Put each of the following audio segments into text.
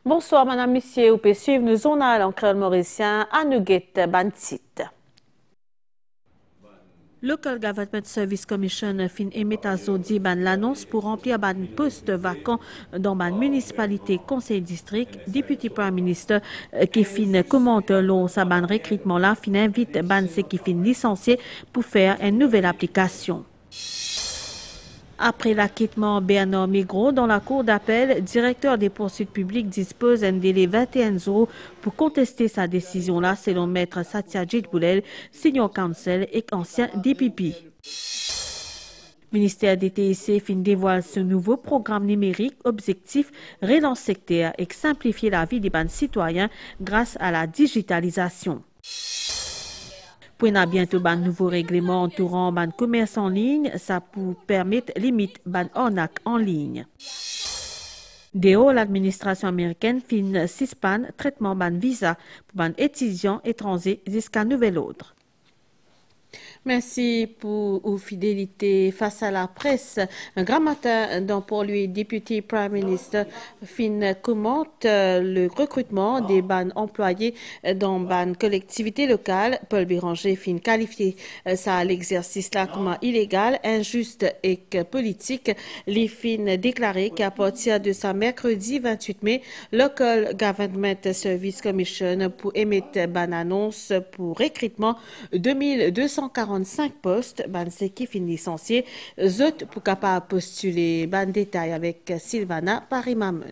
Bonsoir, madame, monsieur, vous pouvez suivre nos journal en créole mauricien à Nuguet Bantit. Local Government Service Commission fin émet à Zodi l'annonce pour remplir ban poste vacant dans ban municipalité conseil district. Député Prime Minister qui fin commente long sa ban recrutement là fin invite ban ce qui fin licencié pour faire une nouvelle application. Après l'acquittement Bernard Migros dans la cour d'appel, directeur des poursuites publiques dispose d'un délai 21 jours pour contester sa décision-là, selon maître Satyajit Boulel, senior counsel et ancien DPP. Ministère des TIC fin dévoile ce nouveau programme numérique objectif relance secteur et simplifier la vie des bandes citoyens grâce à la digitalisation. Pour a bientôt un nouveau règlement entourant ban commerce en ligne, ça pour permettre limite ban arnaque en ligne. Dehors, l'administration américaine fin suspend traitement ban visa pour ban étudiants étrangers jusqu'à nouvel ordre. Merci pour vos fidélité face à la presse. Un grand matin, donc pour lui, député Prime Minister fin commente le recrutement des ban employés dans ban collectivité locale. Paul Béranger fin qualifié ça l'exercice là comme illégal, injuste et politique. Les fin déclaré qu'à partir de sa mercredi 28 mai, Local Government Service Commission pour émettre ban annonce pour recrutement 2245 postes, ban qui fin licencié, autres pour capable postuler ban détail avec Sylvana Parimamen.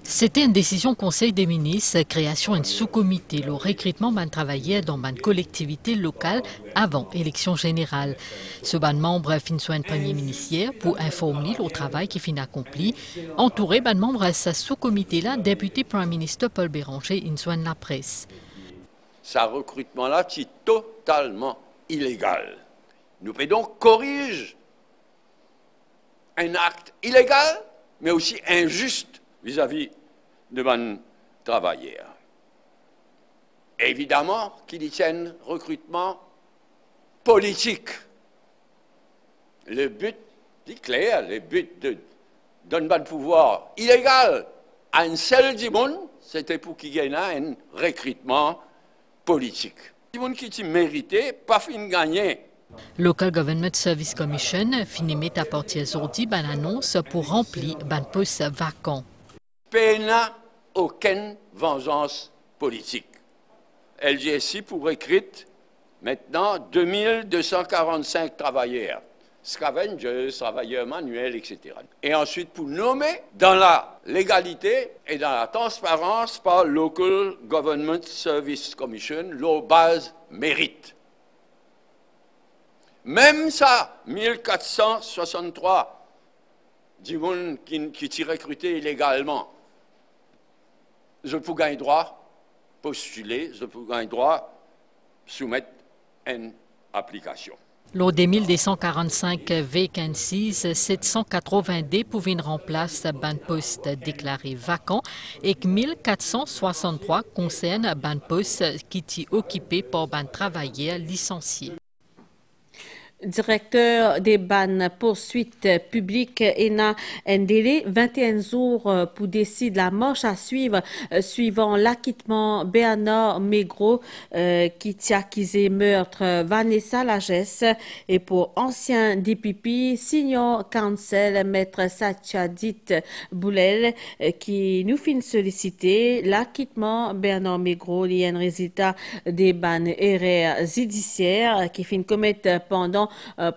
C'était une décision Conseil des ministres, création d'un sous-comité, le recrutement ban travailleurs dans ban collectivité locale avant élection générale. Ce ban membre fin soin premier ministère pour informer le travail qui fin accompli. Entouré ban membre à ce sous-comité là, député Prime Minister Paul Béranger in soin la presse. Ce recrutement-là est totalement illégal. Nous pouvons donc corriger un acte illégal, mais aussi injuste vis-à-vis de nos travailleurs. Évidemment qu'il y a un recrutement politique. Le but est clair, le but de donner un pouvoir illégal à un seul monde, c'était pour qu'il y ait un recrutement politique. Les gens qui mérité, pas fin gagner. Local Government Service Commission finit à partir d'aujourd'hui ban annonce pour remplir ban poste vacant. N'a aucune vengeance politique. LGSI pour recruter maintenant 2245 travailleurs, scavengers, travailleurs manuels, etc. Et ensuite pour nommer dans la légalité et dans la transparence par Local Government Service Commission, leur base mérite. Même ça, 1463 du monde qui t'y recruté illégalement, je peux gagner droit postuler, je peux gagner droit soumettre une application. Lors des 1245 vacancies, 782 pouvaient remplacer ban poste déclaré vacant et 1463 concernent ban poste qui étaient occupés par ban travailleurs licenciés. Directeur des ban poursuites publiques ENA un délai 21 jours pour décider la marche à suivre suivant l'acquittement Bernard Migros qui t'a accusé meurtre Vanessa Lagesse et pour ancien DPP senior counsel maître Satyajit Boulel qui nous fin solliciter l'acquittement Bernard Migros il y a un résultat des ban erreurs judiciaires qui fin commettre pendant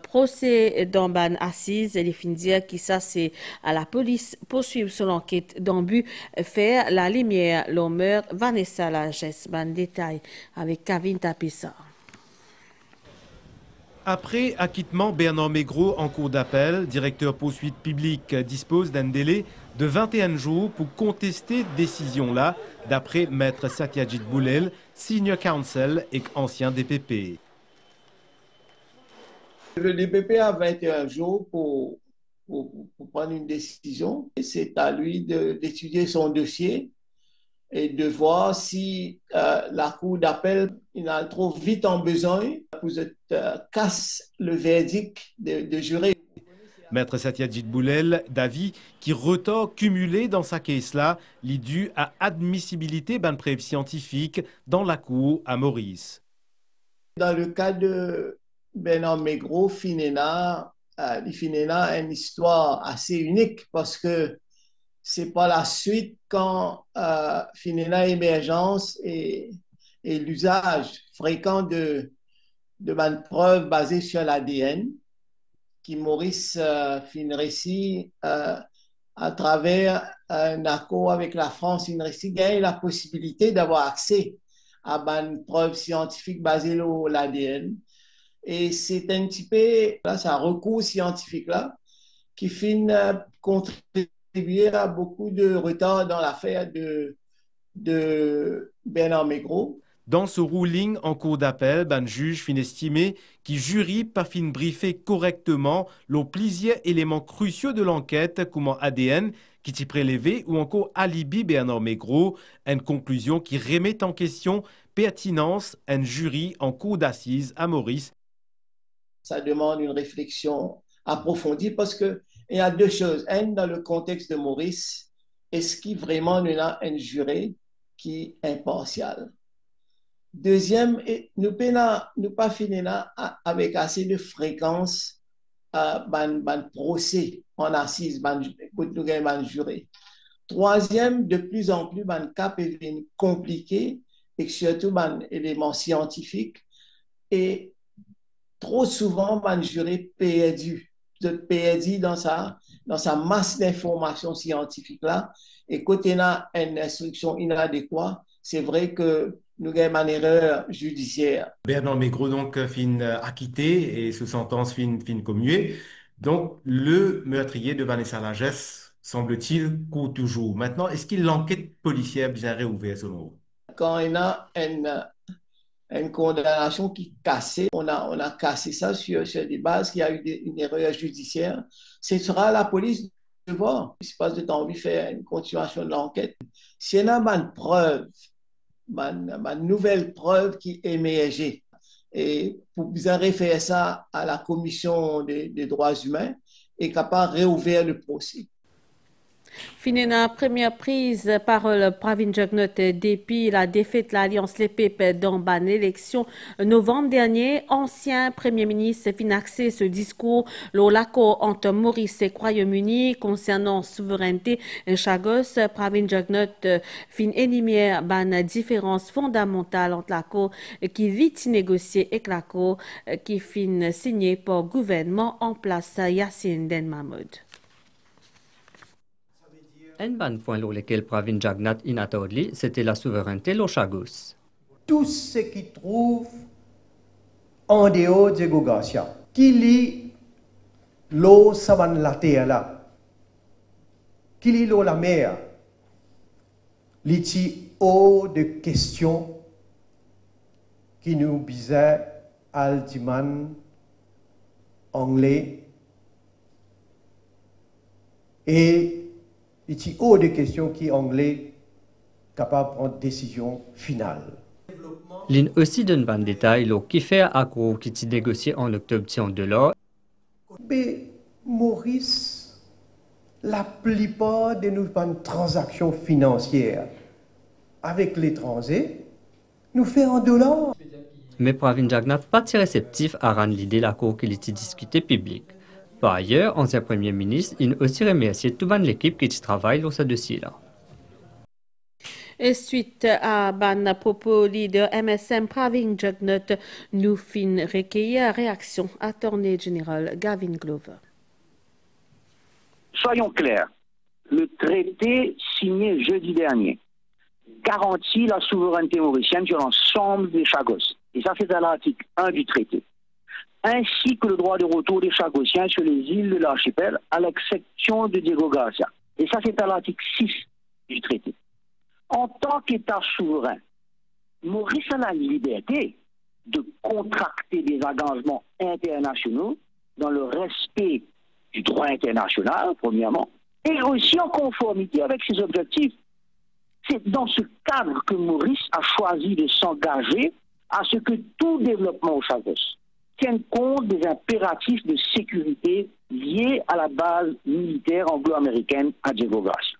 procès dans ban assise, les fins dire qui ça c'est à la police poursuivre son enquête dans but faire la lumière l'homme meurt Vanessa Lagesse. Ban détail avec Kavin Tapissa. Après acquittement Bernard Migros en cour d'appel, directeur poursuite publique dispose d'un délai de 21 jours pour contester décision-là, d'après maître Satyajit Boulel, senior counsel et ancien DPP. Le DPP a 21 jours pour prendre une décision. C'est à lui d'étudier son dossier et de voir si la cour d'appel a trop vite en besoin pour casse le verdict de jury. Maître Satyajit Boulel, d'avis qui retort cumulé dans sa caisse là, li dû à admissibilité ban preuve scientifique dans la cour à Maurice. Dans le cas de Bernard Maigreau, Finena a une histoire assez unique parce que c'est par la suite quand Finena émergence et l'usage fréquent de preuves basées sur l'ADN, qui Maurice fin récit à travers un accord avec la France, il récit gagne la possibilité d'avoir accès à une preuve scientifique basée sur l'ADN. Et c'est un petit peu, là, c'est un recours scientifique là, qui finit contribuer à beaucoup de retard dans l'affaire de Bernard Maigreau. Dans ce ruling en cour d'appel, un juge fin estimé qui jury pas fin briefer correctement les plusieurs éléments cruciaux de l'enquête comme ADN qui t'y prélevé ou encore alibi Bernard Maigreau, une conclusion qui remet en question pertinence un jury en cour d'assises à Maurice. Ça demande une réflexion approfondie parce que il y a deux choses. Un, dans le contexte de Maurice, est-ce qu'il vraiment y a un jury qui est impartial? Deuxième, nous pas finir là avec assez de fréquence ban procès en assise, ban juré. Troisième, de plus en plus, ban cas est compliqué et surtout ban éléments scientifiques et trop souvent ban juré perdu dans sa masse d'informations scientifiques là. Et quand on a une instruction inadéquate, c'est vrai que nous avons une erreur judiciaire. Bernard Maigreau donc fin acquitté et sous sentence fin commuée. Donc le meurtrier de Vanessa Lagesse semble-t-il court toujours. Maintenant, est-ce que l'enquête policière bien réouverte selon vous? Quand on a une condamnation qui est cassée, on a cassé ça sur des bases qu'il y a eu une erreur judiciaire. Ce sera à la police de voir. Il se passe de temps envie de faire une continuation de l'enquête. Si on a une preuve, une nouvelle preuve qui émerge, et pour bien refaire ça à la commission des droits humains, est capable de réouvrir le procès. Finena, première prise parole Pravin Jugnauth depuis la défaite de l'Alliance Les Pépes dans ban élection novembre dernier. Ancien Premier ministre fin axé ce discours l'accord entre Maurice et Royaume-Uni concernant souveraineté Chagos. Pravin Jugnauth fin énumère ban différence fondamentale entre l'accord qui vite négocié et l'accord qui fin signé par gouvernement en place Yassine Den Mahmoud. Un ban point sur lequel Pravin Jugnauth inattendli, c'était la souveraineté au Chagos. Tout ce qui trouve en dehors de Gogasia, qui lit l'eau saban la terre là, qui lit l'eau la mer, l'iti haut de questions qui nous bisaient altiman anglais et il y a hors de questions qui anglais capable de prendre décision finale. L'in aussi donne ban détail lo qui fait accord qui t'y négocié en octobre de l'or. Mais Maurice, la plupart de nos transactions financières avec l'étranger, nous fait en dollars. Mais Pravin Jugnauth pas si réceptif à rendre l'idée l'accord qu'il était discuté public. Par ailleurs, ancien Premier ministre, il a aussi remercié toute l'équipe qui travaille sur ce dossier-là. Et suite à ban propos leader MSM Pravin Jugnauth, nous fin recueillir réaction Attorney General Gavin Glover. Soyons clairs, le traité signé jeudi dernier garantit la souveraineté mauricienne sur l'ensemble des Chagos. Et ça, c'est à l'article 1 du traité. Ainsi que le droit de retour des Chagossiens sur les îles de l'archipel, à l'exception de Diego Garcia. Et ça, c'est à l'article 6 du traité. En tant qu'État souverain, Maurice a la liberté de contracter des engagements internationaux dans le respect du droit international, premièrement, et aussi en conformité avec ses objectifs. C'est dans ce cadre que Maurice a choisi de s'engager à ce que tout développement au Chagos tiennent compte des impératifs de sécurité liés à la base militaire anglo-américaine à Diego Garcia.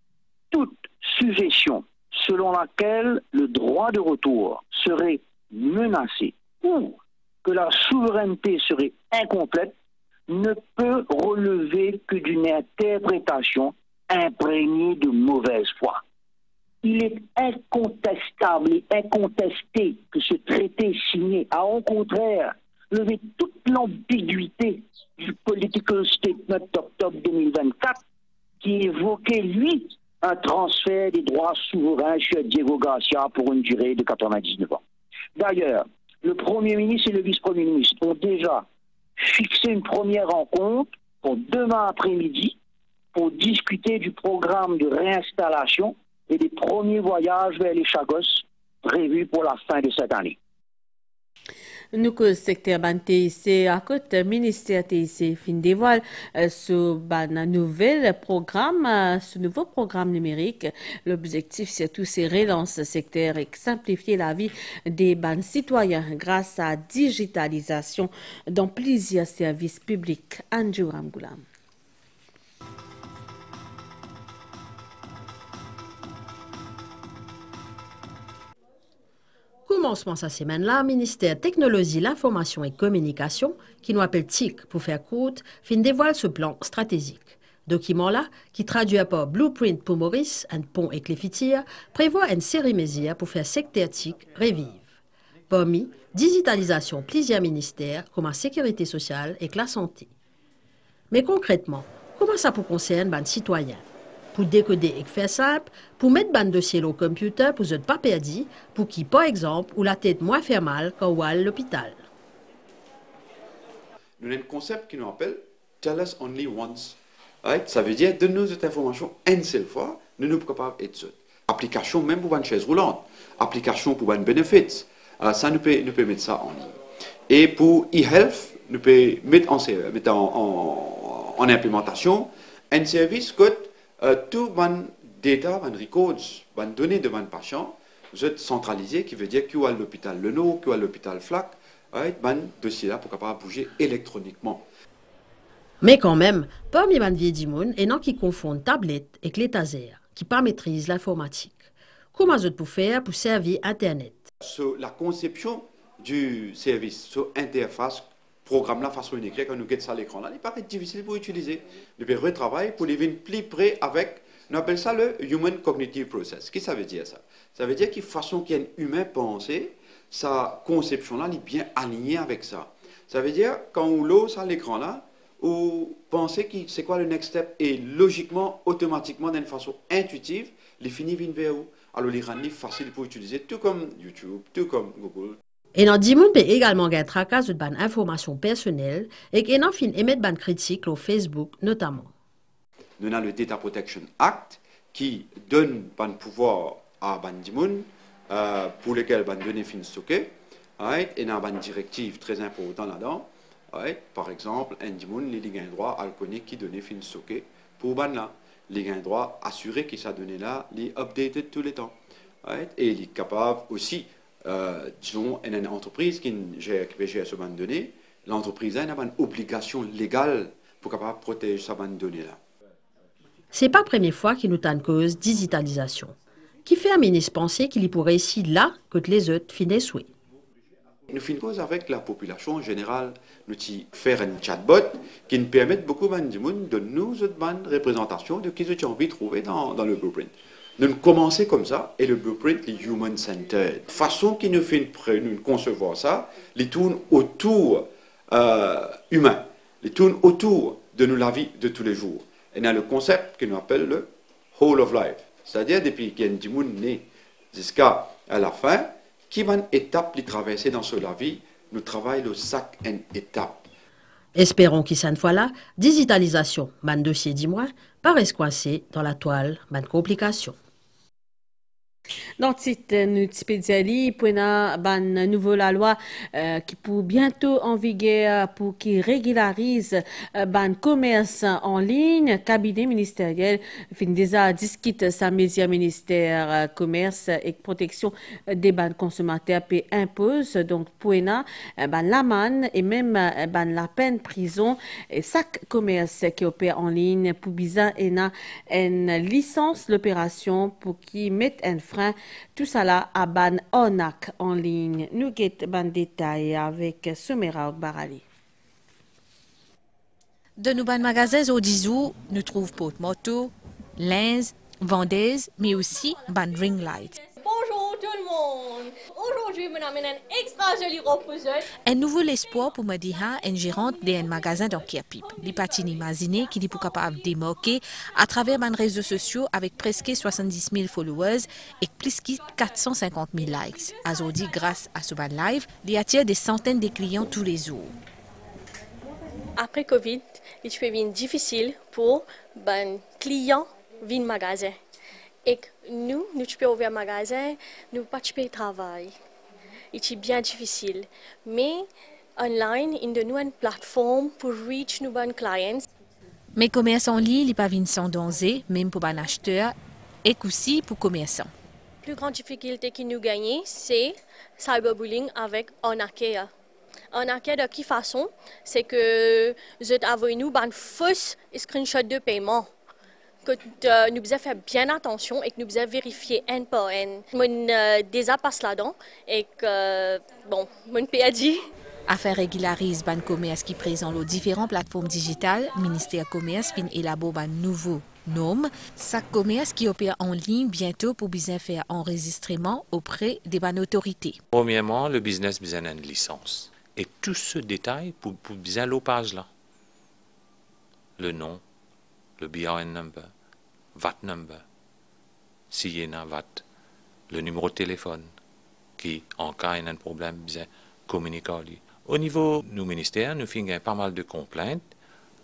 Toute suggestion selon laquelle le droit de retour serait menacé ou que la souveraineté serait incomplète ne peut relever que d'une interprétation imprégnée de mauvaise foi. Il est incontestable et incontesté que ce traité signé a au contraire levé toute l'ambiguïté du Political Statement d'octobre 2024 qui évoquait, lui, un transfert des droits souverains sur Diego Garcia pour une durée de 99 ans. D'ailleurs, le Premier ministre et le Vice-Premier ministre ont déjà fixé une première rencontre pour demain après-midi pour discuter du programme de réinstallation et des premiers voyages vers les Chagos prévus pour la fin de cette année. Nous que secteur ban TIC à côté ministère TIC fin dévoile ce nouveau programme numérique. L'objectif c'est tout ces relancer secteur et simplifier la vie des ban citoyens grâce à la digitalisation dans plusieurs services publics. Andrew Ramgoulam. Commencement cette semaine-là, ministère Technologie, l'Information et Communication, qui nous appelle TIC pour faire courte, fin dévoile ce plan stratégique. Document-là, qui traduit par Blueprint pour Maurice, un pont et Cléfitier, prévoit une série de mesures pour faire secteur TIC revive. Parmi, digitalisation plusieurs ministères comme la sécurité sociale et la santé. Mais concrètement, comment ça peut concerner les citoyens? Pour décoder et faire simple, pour mettre un dossier au computer pour ne pas perdre, pour qui, par exemple, ou la tête moins fait mal quand on va à l'hôpital. Nous avons un concept qui nous appelle Tell us only once. Right? Ça veut dire donne-nous cette information une seule fois, nous ne sommes pas capables d'être seul. Application même pour une chaise roulante, application pour un benefit, ça nous peut mettre ça en ligne. Et pour e-health, nous pouvons mettre en implémentation un service que tout ban data, ban records, ban données de ban patient, c'est centralisé, qui veut dire qu'il y a l'hôpital Leno, qu'il y a l'hôpital Flac, ban dossier là pour capable bouger électroniquement. Mais quand même, parmi les vieux dimoun, et non qui confondent tablette et clé taser, qui pas maîtrisent l'informatique. Comment je peux faire pour servir Internet? Sur la conception du service, sur interface, programme la façon d'écrire, quand nous guettons ça à l'écran là, il paraît difficile pour utiliser. Nous devons retravailler pour les venir plus près avec, nous appelons ça le Human Cognitive Process. Qu'est-ce que ça veut dire ça? Ça veut dire qu'il y a une façon qu'un humain pense, sa conception là, elle est bien alignée avec ça. Ça veut dire, quand on l'ose à l'écran là, ou penser que c'est quoi le next step et logiquement, automatiquement, d'une façon intuitive, les finis viennent vers où? Alors les rendent facile pour utiliser, tout comme YouTube, tout comme Google. Et dans 10 moun peut également gagner tracas de ban informations personnelles et qu'il en fin émettre ban critiques au Facebook notamment. Nous avons le Data Protection Act qui donne ban pouvoir à ban 10 moun pour lesquels ban données fin stockées. Et nous avons une directive très importante là-dedans. Par exemple, un 10 moun il a un droit à connaître qui données fin stockées pour ban là. Il a un droit assuré que sa donnée là est updated tous les temps. Et il est capable aussi disons, une entreprise qui gère ce banc de données, l'entreprise a une obligation légale pour capable protéger sa banque de données là. C'est pas la première fois qu'il nous a une cause digitalisation. Qui fait un ministre penser qu'il y pourrait ici là que les autres finissent souhait. Nous finissons avec la population en général, nous faire un chatbot qui nous permet beaucoup de nous une représentation de qui nous envie de trouver dans le blueprint. Nous commençons comme ça, et le blueprint est human-centered. La façon qui nous fait nous concevoir ça, il tourne autour humain, il tourne autour de nous la vie de tous les jours. Et il y a le concept que nous appelons le whole of life, c'est-à-dire depuis qu'il y a un monde né jusqu'à la fin, qui va une étape de traverser dans la vie, nous travaillons le sac en étape. Espérons qu'il cette fois-là, digitalisation, man dossier dis-moi, paraisse coincé dans la toile, man complication. Dans cette nutipédiali, pour une nouvelle loi qui pour bientôt en vigueur pour qui régularise ban commerce en ligne, cabinet ministériel fin déjà discute sa mesure ministère commerce et protection des ban consommateurs puis impose donc pour ban l'amende et même ban la peine prison et chaque commerce qui opère en ligne pour bizarre une licence l'opération pour qui mette un frein tout ça là à ban ONAC en ligne. Nous guettons ban détail avec Somera Barali. De nos magasins au Dizou, nous trouvons porte-moto, lens, vendeuses, mais aussi ban ring light. Bonjour tout le monde. Aujourd'hui, je amène un extra joli reposeur. Un nouvel espoir pour Madiha, une gérante d'un magasin dans Kiapip. Les patines imaginées qui est pour capable de démarquer à travers les réseaux sociaux avec presque 70 000 followers et plus de 450 000 likes. Aujourd'hui, grâce à ce ban live, il attire des centaines de clients tous les jours. Après Covid, il devient difficile pour les clients de venir au magasin. Et nous pouvons ouvrir un magasin, nous pas de travail. C'est bien difficile. Mais online, nous avons une plateforme pour reach nos bons clients. Mais commerce en ligne n'est pas sans danger, même pour les acheteurs et aussi pour les commerçants. La plus grande difficulté que nous gagnons, c'est cyberbullying avec Onakea. Onakea de quelle façon? C'est que vous avez nous un faux screenshot de paiement. Que nous devons faire bien attention et que nous devons vérifier un par un. Mon déjà passe là-dedans et que, bon, mon PAD. Affaire régularise ban commerce qui présente les différentes plateformes digitales, ministère commerce fin élabore un nouveau norme. Chaque commerce qui opère en ligne bientôt pour bien faire enregistrement auprès des bonnes autorités. Premièrement, le business besoin d'une licence. Et tout ce détail pour bien l'opage là. Le nom, le BRN number, VAT number, s'il y a un VAT, le numéro de téléphone, qui, en cas il y a un problème, bien communiquer. Au niveau du ministère, nous faisons pas mal de complaintes,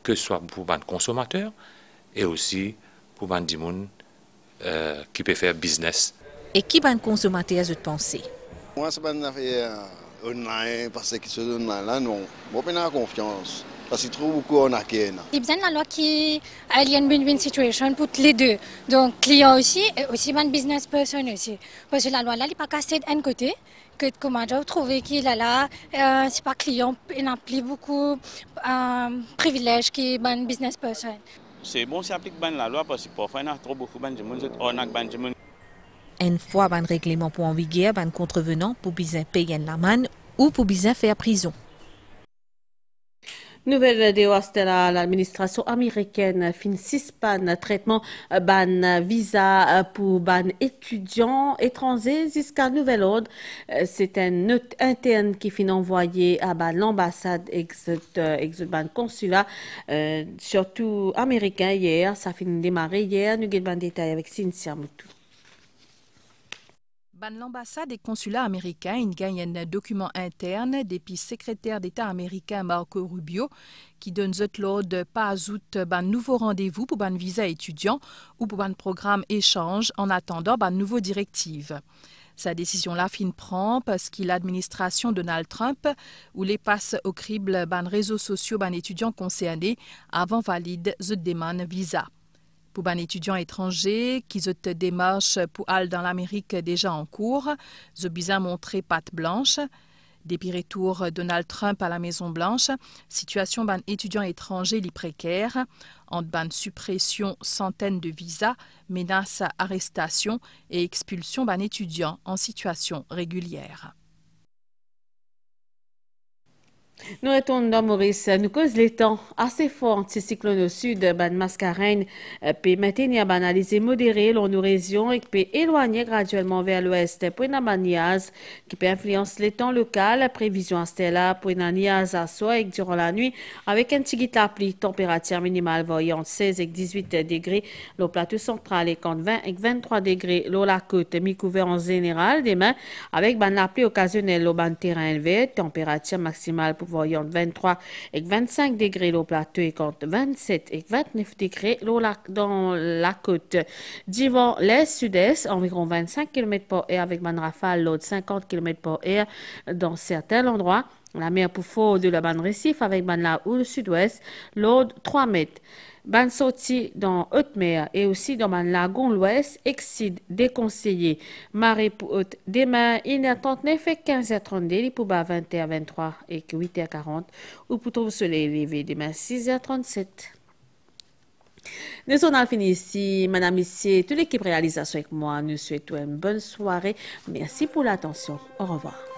que ce soit pour les consommateurs et aussi pour les gens qui peuvent faire business. Et qui les consommateurs vous pensez? Moi, c'est pas une affaire online, parce que ce online là, non, je n'ai pas confiance. Parce qu'il trouve beaucoup en arcade. Il y a besoin de la loi qui a une win-win situation pour les deux. Donc, client aussi et aussi un business person aussi. Parce que la loi là, il n'est pas cassé d'un côté. Que comment je trouve qu'il a là, c'est pas client, il n'a plus beaucoup privilèges qui un business person. C'est bon, ça applique la loi parce que parfois il y a trop beaucoup de gens on a ban gens. Une fois un règlement pour en vigueur, un contrevenant pour bien payer l'amende ou pour bien faire prison. Nouvelle de l'administration américaine fin 6 ban traitement ban visa pour ban étudiants étrangers jusqu'à nouvel ordre. C'est un note interne qui fin envoyé à ban l'ambassade ban consulat surtout américain hier. Ça fin démarré hier. Nous avons un détail avec Cynthia Moutou. L'ambassade et consulat américain gagne un document interne depuis secrétaire d'État américain Marco Rubio qui donne l'ordre de pas ajout un nouveau rendez-vous pour un visa étudiant ou pour un programme échange en attendant une nouvelle directive. Sa décision-là prend parce que l'administration Donald Trump ou les passe au crible ban réseaux sociaux ban étudiants concernés avant valide the demande visa. Pour un étudiant étranger qui se démarche pour aller dans l'Amérique déjà en cours, je bisa montrer patte blanche. Depuis retour Donald Trump à la Maison Blanche, situation ban étudiant étranger li précaire, en ban suppression centaines de visas, menace arrestation et expulsion ban étudiant en situation régulière. Nous retournons dans Maurice. Nous cause les temps assez forts de cyclone au sud, ban mascareine, puis maintenir ban analyse modérée dans nos régions et puis éloigner graduellement vers l'ouest pour une maniaz qui peut influencer les temps locaux. Prévision stella pour une niaz à soir et durant la nuit avec un petit la pluie, température minimale variant 16 et 18 degrés. Le plateau central est entre 20 et 23 degrés. La côte mi-couvert en général demain avec ban la pluie occasionnelle au ban terrain élevé, température maximale pour voyant 23 et 25 degrés au plateau et compte 27 et 29 degrés dans la côte. Divan l'est sud-est, environ 25 km/h avec man rafale, l'autre 50 km/h dans certains endroits. La mer pour fort de la bande récif avec ban la ou le sud-ouest, l'autre 3 mètres. Ban sortie dans haute mer et aussi dans ban lagon l'ouest, excide déconseillé. Marée pour haute demain, 1h39 et 15h32, pour bas 20h23 et 8h40, ou pour trouver soleil levé demain 6h37. Nous sommes finis ici, madame, messieurs, toute l'équipe réalisation avec moi, nous souhaitons une bonne soirée. Merci pour l'attention. Au revoir.